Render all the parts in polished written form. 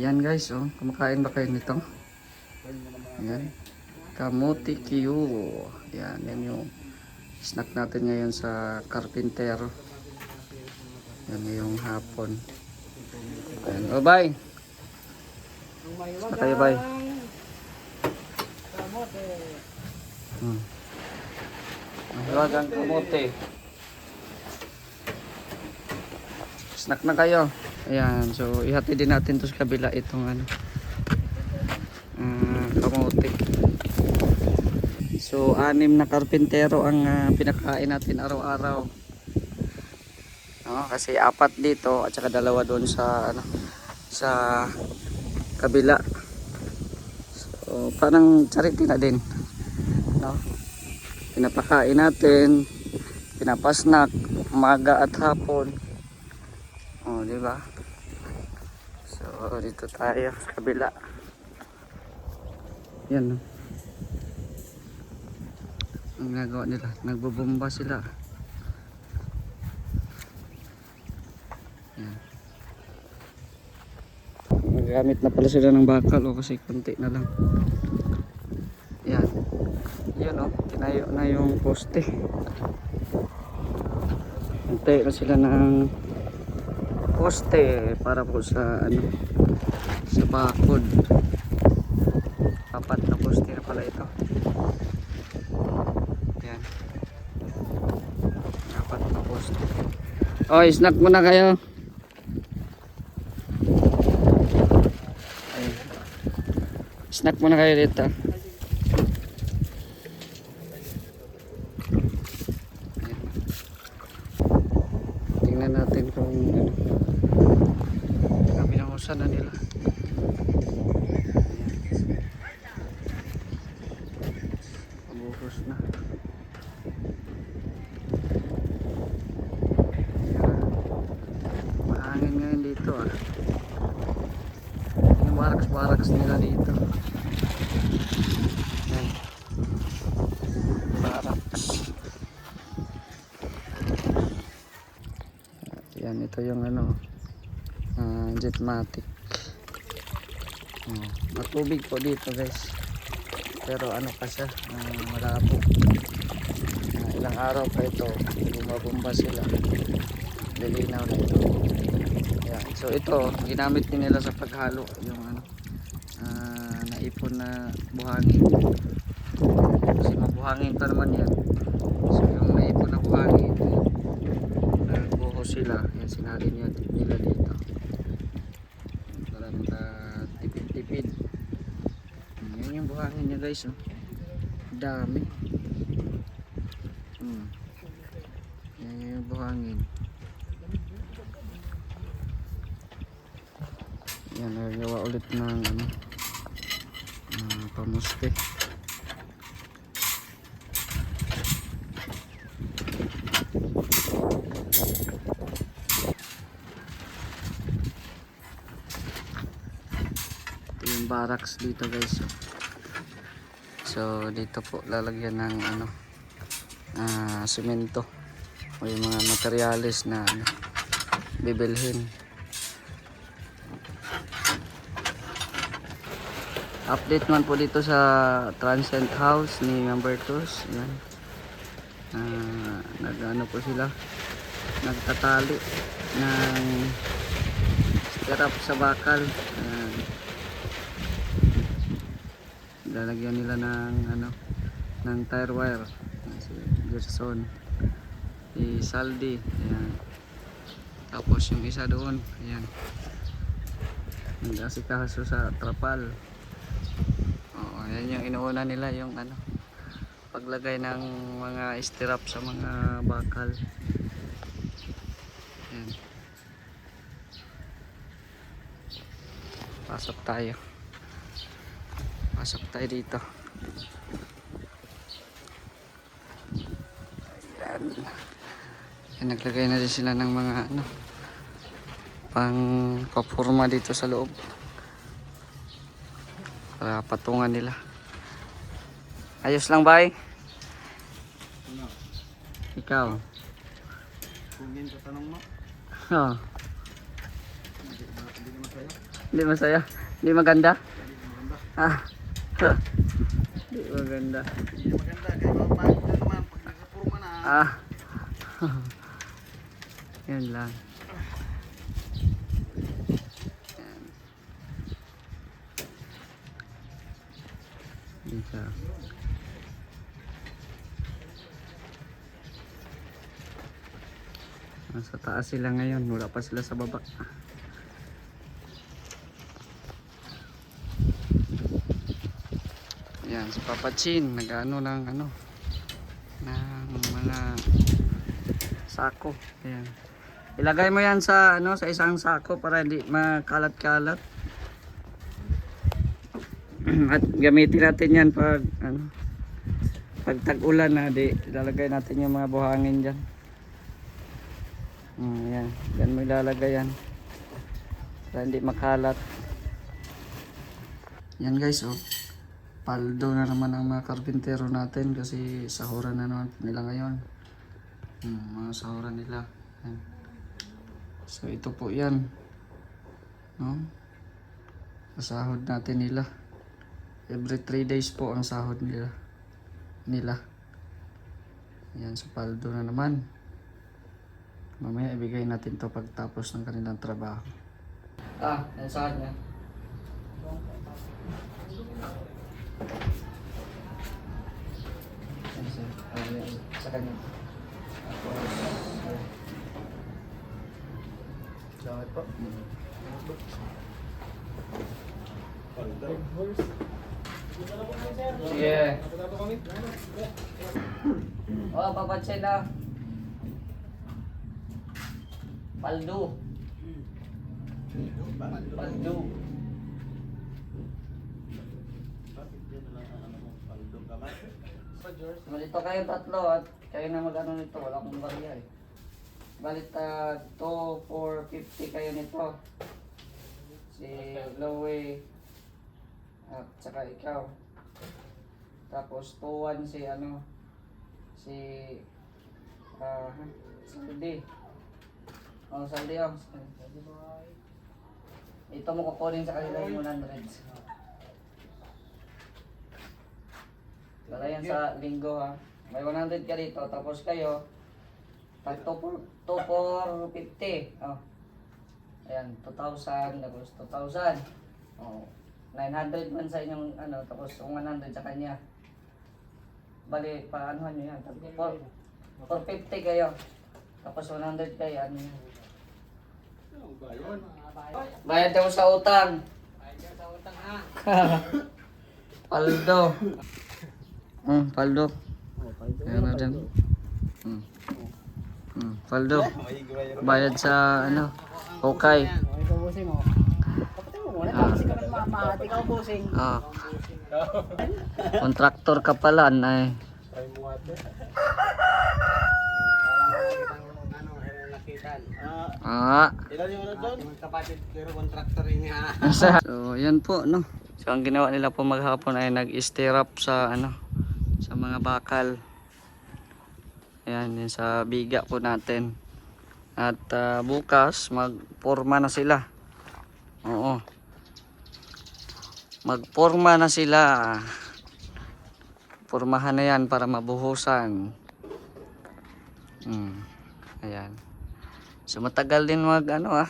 Yan guys, oh, kumakain ba kayo nito? Yan. Kamuti Q. Yan yung snack natin ngayon sa Carpintero. Yan ngayong hapon. Ayan. Oh, bye! Snack kayo, bye. Mahiwagang kamote. Snack na kayo. Ayan, so ihati din natin to sa kabila itong ano, kamote. So 6 na karpintero ang pinakain natin araw-araw. Kasi 4 dito at saka 2 doon sa ano, sa kabila. So parang charity na din, no? Pinapakain natin, pinapasnack umaga at hapon. Oh, di ba? So dito tayo sa kabila. Yan, no? Ang nagawa nila, nagbubomba sila. Yan. Nagamit na pala sila ng bakal, o kasi konti na lang. Yan. Yan, o, tinayo na yung poste. Hintay na sila ng poste para po sa ano, sa bakod. 4 na poste na pala ito. Yan. 4 na poste. Oh, snack muna kayo. Ay. Snack muna kayo dito. Tingnan natin kung ano, kami nangusan na nila. Pabuhos na. Mahangin ngayon dito, ah. Yung baraks nila dito. Yan. Baraks. Yan, ito yung ano, Jetmatic. Matubig po dito guys, pero ano pa siya, malabo. Ilang araw pa ito, bumabomba sila, lilinaw na ito. Yan. So ito, ginamit din nila sa paghalo yung ano, naipon na buhangin, kasi mabuhangin pa naman yan. So yung naipon na buhangin, nagbuhos sila, yan, sinali nila dito para makatipid-tipid. Yan yung buhangin niya guys, oh. Dami. Yan yung buhangin. Yan, nagawa ulit ng ano, pamuste. Yung barracks dito guys. So dito po lalagyan ng ano, semento o yung mga materyales na ano, bibilhin. Update man po dito sa Transcend House ni Member Tos. Yan. Nag-ano po sila, nagtatali ng stirrup sa bakal. Lalagyan nila ng ano, ng tire wire. Si Gerson, si Saldi, ayan. Tapos yung isa doon, ayan, nag-asikaso sa trapal. Ayan yung inuuna nila, yung ano, paglagay ng mga stirrup sa mga bakal. Ayan. Pasok tayo dito. Ayan. Ayan, naglagay na din sila ng mga ano, pang papurma dito sa loob para patungan nila. Ayos lang ba? Ikaw? Kung yun sa tanong mo? Oo. Hindi naman sa'yo? Hindi masaya. Hindi maganda. Ah. Hindi maganda. Hindi maganda kaya mapapagod na naman pag nagpurma na. Ah. Yan lang. Yan. Dito. Nasa taas sila ngayon, wala pa sila sa baba. Yan, si Papa Chin, nag-ano ng ano, ng mga sako. Ayan. Ilagay mo yan sa ano, sa isang sako para hindi makalat-kalat. At gamitin natin yan pag ano, pag tag-ulan na, ilalagay natin yung mga buhangin diyan. Yan, yan mo ilalagay yan para hindi makalat. Yan guys, oh. Paldo na naman ang mga karpintero natin kasi sahuran na naman nila ngayon. Mga sahuran nila. Yan. So ito po yan, no? Sasahod natin nila. Every 3 days po ang sahod nila. Yan, so paldo na naman. Mamaya ibigay natin to pagtapos ng kanilang trabaho. Yan saan niya? Sa kanya. Salamat po. Sige. Papansay na. Paldo. Paldo. Malito kayo tatlo at kayo na mag-ano nito. Wala akong bariya eh. Balit 2, 4, 50 kayo nito. Si Lowe at saka ikaw. Tapos 2-1 si ano, si Saldi. Saldi oh. Ito mo kukunin sa kanila yung 100. Wala yan sa linggo ha. May 100 ka dito. Tapos kayo, tag 2 for 50. Oh. Ayan, 2,000. Tapos 2,000. Oh. 900 man sa inyong ano. Tapos 100 sa kanya. Bali, paanohan nyo yan. 450 kayo. Tapos 100 kayo. Ano yan? Bayad daw sa utang. Bayad daw sa utang ha. Paldo. Paldo. Ayan na din. Paldo. Bayad sa ano, okay. Kontraktor ka pala, ay. Ilan yung ano doon? Magkapatid pero kontraktor niya. So, yan po, no. So, ang ginawa nila po maghapon ay nag-stir up sa ano, sa mga bakal. Ayan, yun sa biga po natin. At bukas magporma na sila. Oo. Magporma na sila. Pormahan na yan para mabuhusan. Ayan. So matagal din mag ano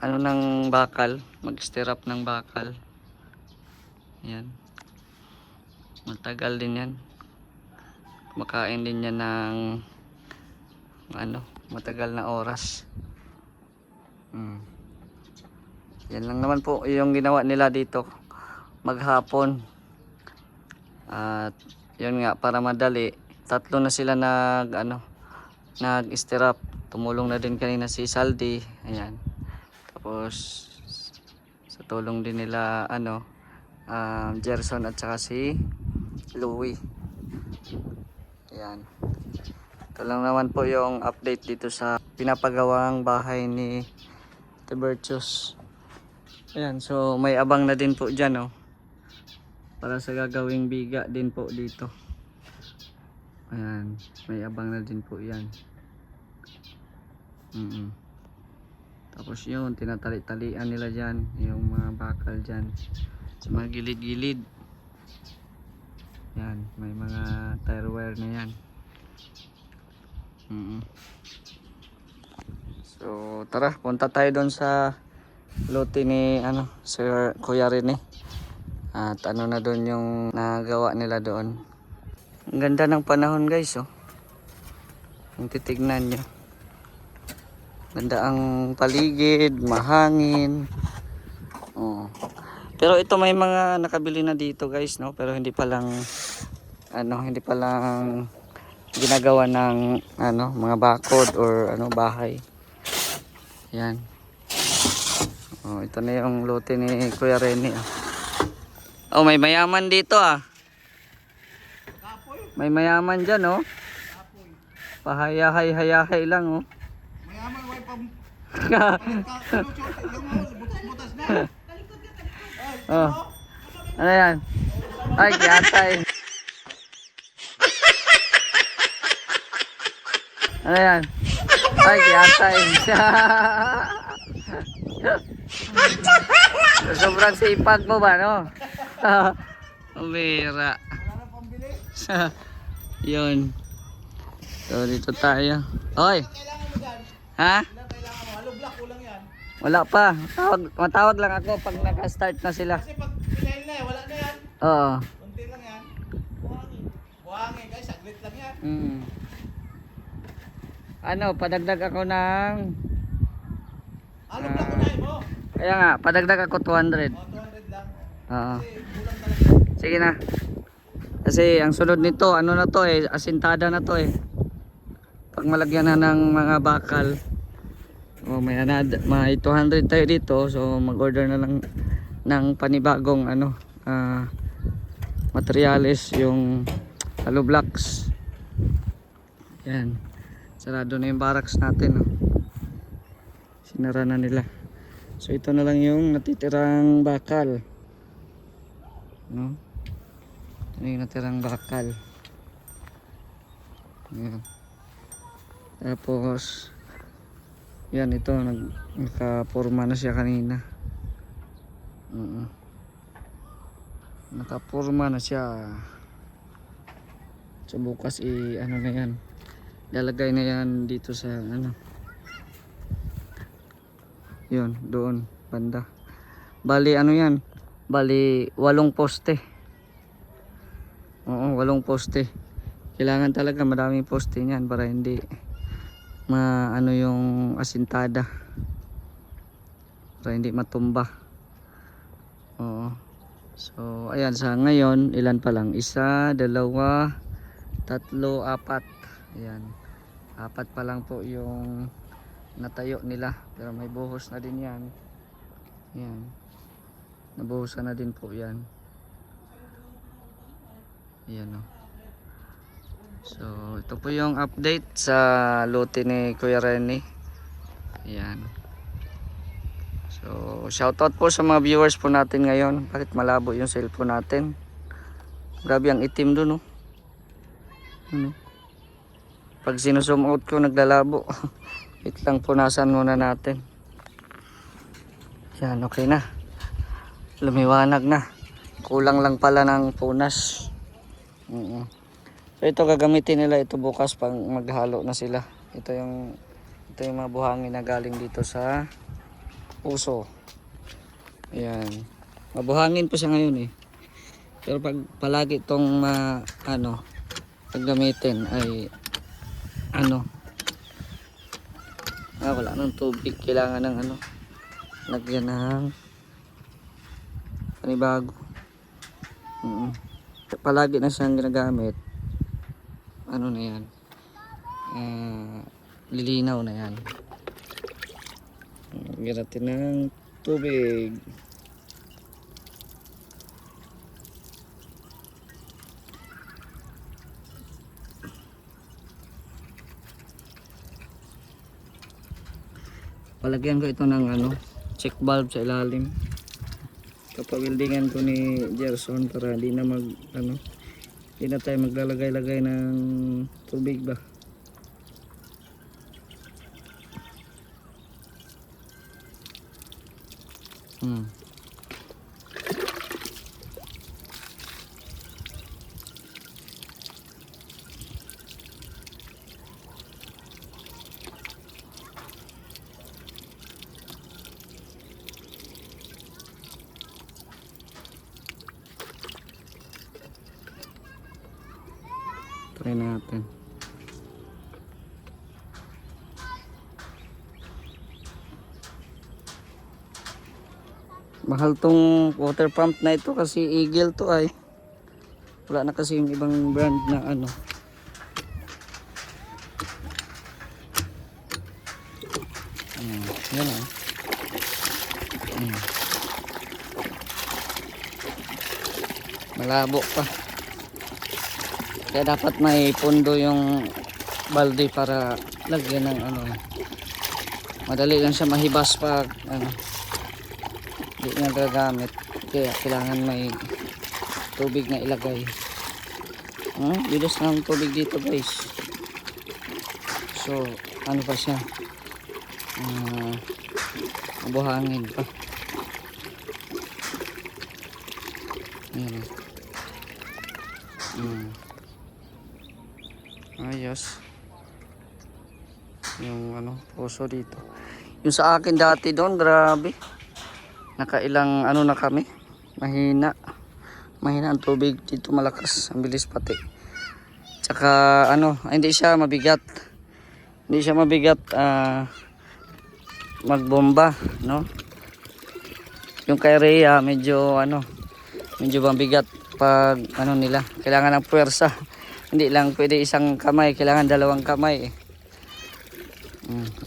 ng bakal, mag-stir up ng bakal. Ayan. Matagal din yan. Makain din yan ng ano, matagal na oras. Yan lang naman po yung ginawa nila dito maghapon. At yun nga, para madali, 3 na sila nag-stir up. Tumulong na din kanina si Saldi. Ayan. Tapos sa tulong din nila Gerson at saka si Louie. Ayan. Ito lang naman po yung update dito sa pinapagawang bahay ni Tibertius. Ayan, so may abang na din po dyan, oh. Para sa gagawing biga din po dito. Ayan, may abang na din po yan. Tapos yun, tinatali-talian nila dyan, yung mga bakal dyan. Sa mga gilid-gilid. Yan, may mga tire wire na yan. So, tara, punta tayo doon sa lote ni Sir Kuya Rene. At ano na doon yung nagawa nila doon. Ang ganda ng panahon guys, oh. Yung titignan nyo. Ganda ang paligid, mahangin. Oh. Pero ito may mga nakabili na dito guys, no? Pero hindi pa lang ginagawa ng mga bakod or bahay. Yan. Oh, ito na yung lote ni Kuya Rene. Oh, may mayaman dito ah. May mayaman diyan, oh. Pahayahay-hayahay lang, oh. Mayaman, way pam... butas na. Oh. Ano yan? Ay, kiyatay. Ano yan? Ay, kiyatay. Sobrang sipag mo ba, no? Umira. Wala na pambili. Yun. So, dito tayo. Hoy! Kailangan mo dyan. Ha? Kailangan mo. Halo block, kulang yan. Wala pa. Matawag lang ako pag naka-start na sila. Kasi pag pinail na wala na yan. Oo. Kunti lang yan. Buhangin. Buhangin guys, saglit lang yan. Padagdag ako ng... Halo block unahin mo. Kaya nga, padagdag ako 200. O, 200 lang. Oo. Kasi kulang talaga. Sige na. Kasi ang sunod nito, na to asintada na to eh. Pag malagyan na ng mga bakal, may 200 tayo dito, so mag-order na lang ng panibagong materials, yung hollow blocks. Yan. Sarado na yung barracks natin, oh. Sinara na nila. So ito na lang yung natitirang bakal. No? Ito yung natirang bakal. Yan. Tapos yan, ito nakapurma na siya kanina. Nakapurma na siya. So bukas na yan, lalagay na yan dito sa yun, doon banda. Bali yan, bali 8 poste. Oo, 8 poste. Kailangan talaga madaming poste niyan para hindi yung asintada, para hindi matumba. Oo. So ayan, sa ngayon ilan pa lang? 1, 2, 3, 4. Ayan, 4 pa lang po yung natayo nila, pero may buhos na din yan. Yan, nabuhusan na din po yan. Ayan, oh. So ito po yung update sa lote ni Kuya Rene. Ayan. So shoutout po sa mga viewers po natin ngayon. Bakit malabo yung cellphone natin? Grabe ang itim dun, oh. Pag sinusum out ko naglalabo. Wait lang, punasan muna natin. Yan, okay na. Lumiwanag na. Kulang lang pala ng punas. So ito gagamitin nila ito bukas pang maghalo na sila. Ito yung mga buhangin na galing dito sa puso. Ayan. Mabuhangin pa siya ngayon eh. Pero pag palagi itong paggamitin ay wala nang tubig, kailangan ng lagyan ng panibago. Palagi na siyang ginagamit, na yan, lilinaw na yan. Lagyan natin ng tubig. Palagyan ko ito ng check valve sa ilalim. Kapag-weldingan ko ni Gerson para hindi na hindi na tayo maglalagay-lagay ng tubig ba. Hmm. Try natin. Mahal tong water pump na ito kasi Eagle to ay. Wala na kasi yung ibang brand na ano. Yan ah. Malabo pa. Kaya dapat may pundo yung balde para lagyan ng ano. Madali lang siya mahibas pag ano. Hindi na gagamit. Kaya kailangan may tubig na ilagay. Bilis ng tubig dito guys. So ano pa siya, mabuhangin pa. Ayan. Ayos yung ano puso dito. Yung sa akin dati doon, grabe, nakailang ano na kami, mahina ang tubig dito, malakas, ang bilis pati. Tsaka ano, hindi siya mabigat magbomba, no? Yung kay Rhea medyo mabigat pag ano nila, kailangan ng puwersa. Hindi lang pwede isang kamay, kailangan dalawang kamay.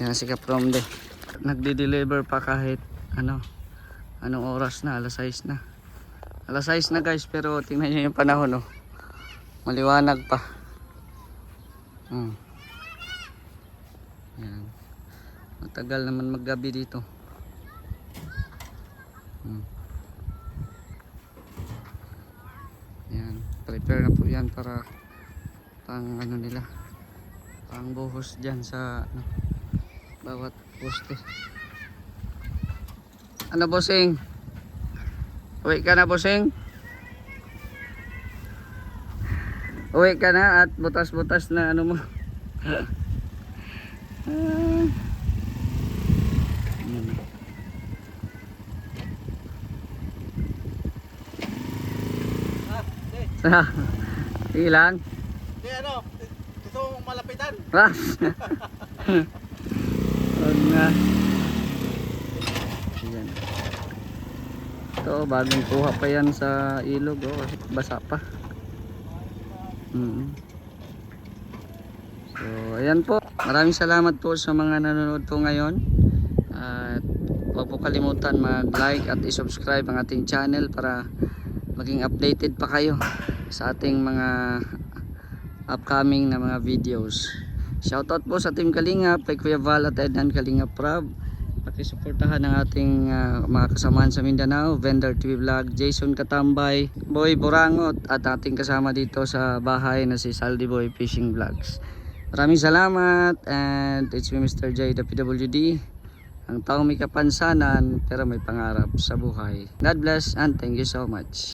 Yan si Kapromde, nagde-deliver pa kahit anong oras na, alas 6 na. Alas 6 na guys, pero tingnan nyo yung panahon, oh. Maliwanag pa. Yan. Matagal naman maggabi dito. Yan, prepare na po yan para pang ano nila, pang buhos dyan sa bawat poste. Ano bossing? Uwi ka na bossing? Uwi ka na at butas-butas na ano mo. Sige lang. Hindi gusto mong malapitan. Huwag na. Ayan. Ito, bagong kuha pa yan sa ilog, oh, kasi basa pa. So, ayan po. Maraming salamat po sa mga nanonood po ngayon. At huwag po kalimutan mag-like at i-subscribe ang ating channel para maging updated pa kayo sa ating mga upcoming na mga videos. Shoutout po sa Team Kalingap, kay Kuya Val at Ednan Kalingap Prab. Pakisuportahan ang ating mga kasamahan sa Mindanao, Vendor TV Vlog, Jason Katambay, Boy Borangot, at ating kasama dito sa bahay na si Saldi Boy Fishing Vlogs. Maraming salamat, and it's me Mr. J, the PWD, ang taong may kapansanan pero may pangarap sa buhay. God bless and thank you so much.